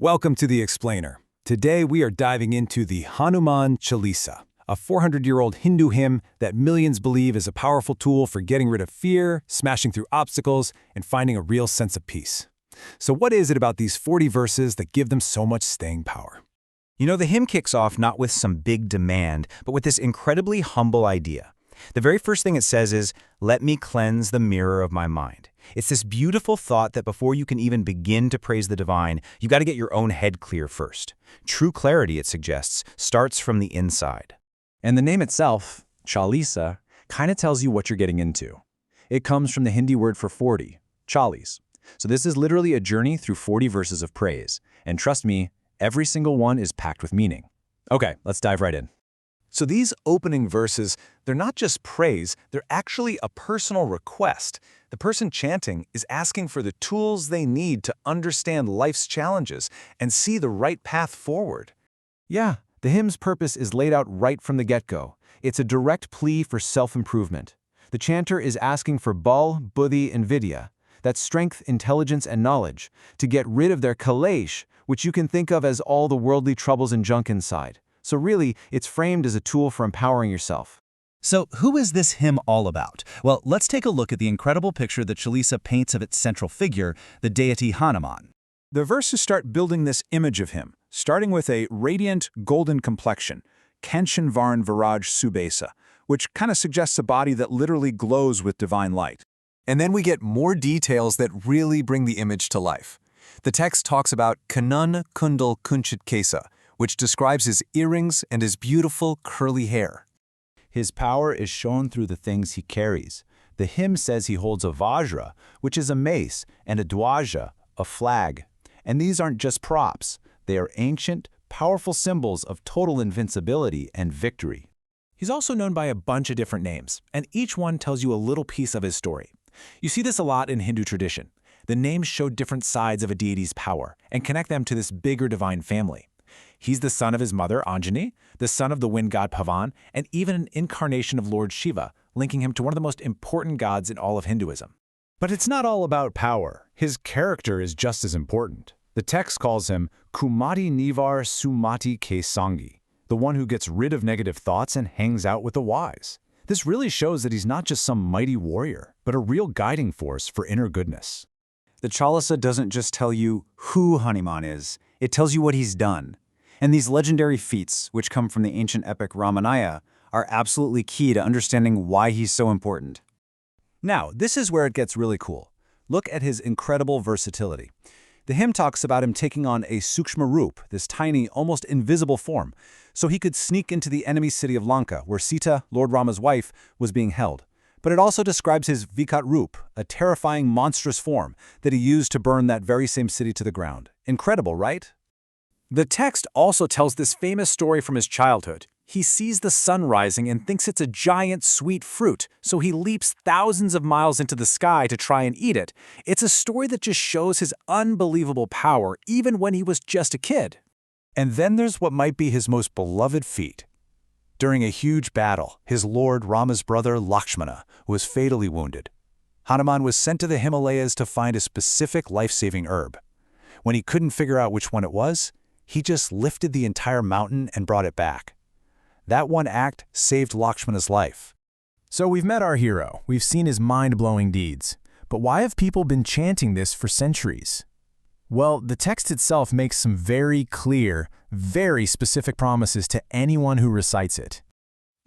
Welcome to The Explainer. Today we are diving into the Hanuman chalisa, a 400-year-old Hindu hymn that millions believe is a powerful tool for getting rid of fear, smashing through obstacles, and finding a real sense of peace. So what is it about these 40 verses that give them so much staying power? You know, the hymn kicks off not with some big demand, but with this incredibly humble idea. The very first thing it says is, "Let me cleanse the mirror of my mind." It's this beautiful thought that before you can even begin to praise the divine, you got to get your own head clear first. True clarity, it suggests, starts from the inside. And the name itself, chalisa, kind of tells you what you're getting into. It comes from the Hindi word for 40, chalis. So this is literally a journey through 40 verses of praise. And trust me, every single one is packed with meaning. Okay, let's dive right in. So these opening verses, they're not just praise, they're actually a personal request. The person chanting is asking for the tools they need to understand life's challenges and see the right path forward. Yeah, the hymn's purpose is laid out right from the get-go. It's a direct plea for self-improvement. The chanter is asking for bal, buddhi, and vidya, that's strength, intelligence, and knowledge, to get rid of their kalesh, which you can think of as all the worldly troubles and junk inside. So really, it's framed as a tool for empowering yourself. So who is this hymn all about? Well, let's take a look at the incredible picture that chalisa paints of its central figure, the deity Hanuman. The verses start building this image of him, starting with a radiant golden complexion, Kanchan Varn Viraj Subesa, which kind of suggests a body that literally glows with divine light. And then we get more details that really bring the image to life. The text talks about Kanun Kundal Kunchit Kesa, which describes his earrings and his beautiful curly hair. His power is shown through the things he carries. The hymn says he holds a vajra, which is a mace, and a dwaja, a flag. And these aren't just props. They are ancient, powerful symbols of total invincibility and victory. He's also known by a bunch of different names, and each one tells you a little piece of his story. You see this a lot in Hindu tradition. The names show different sides of a deity's power and connect them to this bigger divine family. He's the son of his mother, Anjani, the son of the wind god Pavan, and even an incarnation of Lord Shiva, linking him to one of the most important gods in all of Hinduism. But it's not all about power. His character is just as important. The text calls him Kumati Nivar Sumati Ke Sangi, the one who gets rid of negative thoughts and hangs out with the wise. This really shows that he's not just some mighty warrior, but a real guiding force for inner goodness. The chalisa doesn't just tell you who Hanuman is, it tells you what he's done. And these legendary feats, which come from the ancient epic Ramayana, are absolutely key to understanding why he's so important. Now, this is where it gets really cool. Look at his incredible versatility. The hymn talks about him taking on a sukshma roop, this tiny, almost invisible form, so he could sneak into the enemy city of Lanka, where Sita, Lord Rama's wife, was being held. But it also describes his vikat roop, a terrifying, monstrous form that he used to burn that very same city to the ground. Incredible, right? The text also tells this famous story from his childhood. He sees the sun rising and thinks it's a giant sweet fruit, so he leaps thousands of miles into the sky to try and eat it. It's a story that just shows his unbelievable power, even when he was just a kid. And then there's what might be his most beloved feat. During a huge battle, his lord Rama's brother Lakshmana was fatally wounded. Hanuman was sent to the Himalayas to find a specific life-saving herb. When he couldn't figure out which one it was, he just lifted the entire mountain and brought it back. That one act saved Lakshmana's life. So we've met our hero, we've seen his mind-blowing deeds. But why have people been chanting this for centuries? Well, the text itself makes some very clear, very specific promises to anyone who recites it.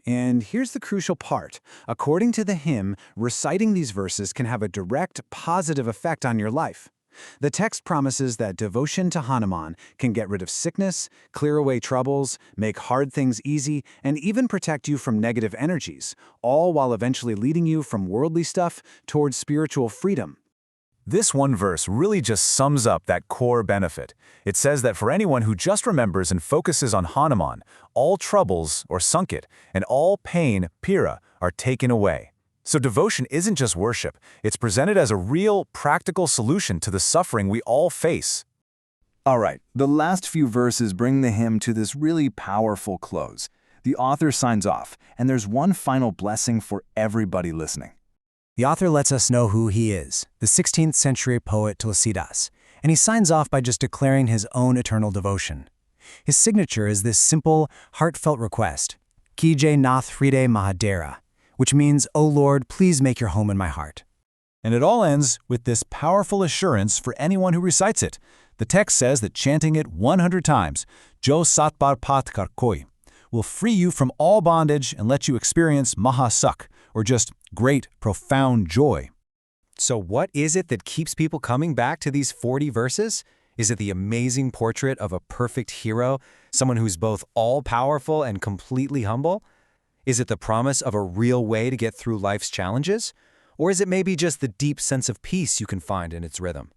And here's the crucial part. According to the hymn, reciting these verses can have a direct, positive effect on your life. The text promises that devotion to Hanuman can get rid of sickness, clear away troubles, make hard things easy, and even protect you from negative energies, all while eventually leading you from worldly stuff towards spiritual freedom. This one verse really just sums up that core benefit. It says that for anyone who just remembers and focuses on Hanuman, all troubles, or sankat, and all pain, pira, are taken away. So devotion isn't just worship, it's presented as a real, practical solution to the suffering we all face. All right, the last few verses bring the hymn to this really powerful close. The author signs off, and there's one final blessing for everybody listening. The author lets us know who he is, the 16th century poet Tulsidas, and he signs off by just declaring his own eternal devotion. His signature is this simple, heartfelt request, Kije Nath Fride Mahadera, which means, "O Lord, please make your home in my heart." And it all ends with this powerful assurance for anyone who recites it. The text says that chanting it 100 times, Jo Satbar Pat Karkoi, will free you from all bondage and let you experience Maha Sukh, or just great, profound joy. So what is it that keeps people coming back to these 40 verses? Is it the amazing portrait of a perfect hero, someone who's both all-powerful and completely humble? Is it the promise of a real way to get through life's challenges? Or is it maybe just the deep sense of peace you can find in its rhythm?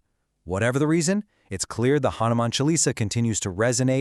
Whatever the reason, it's clear the Hanuman Chalisa continues to resonate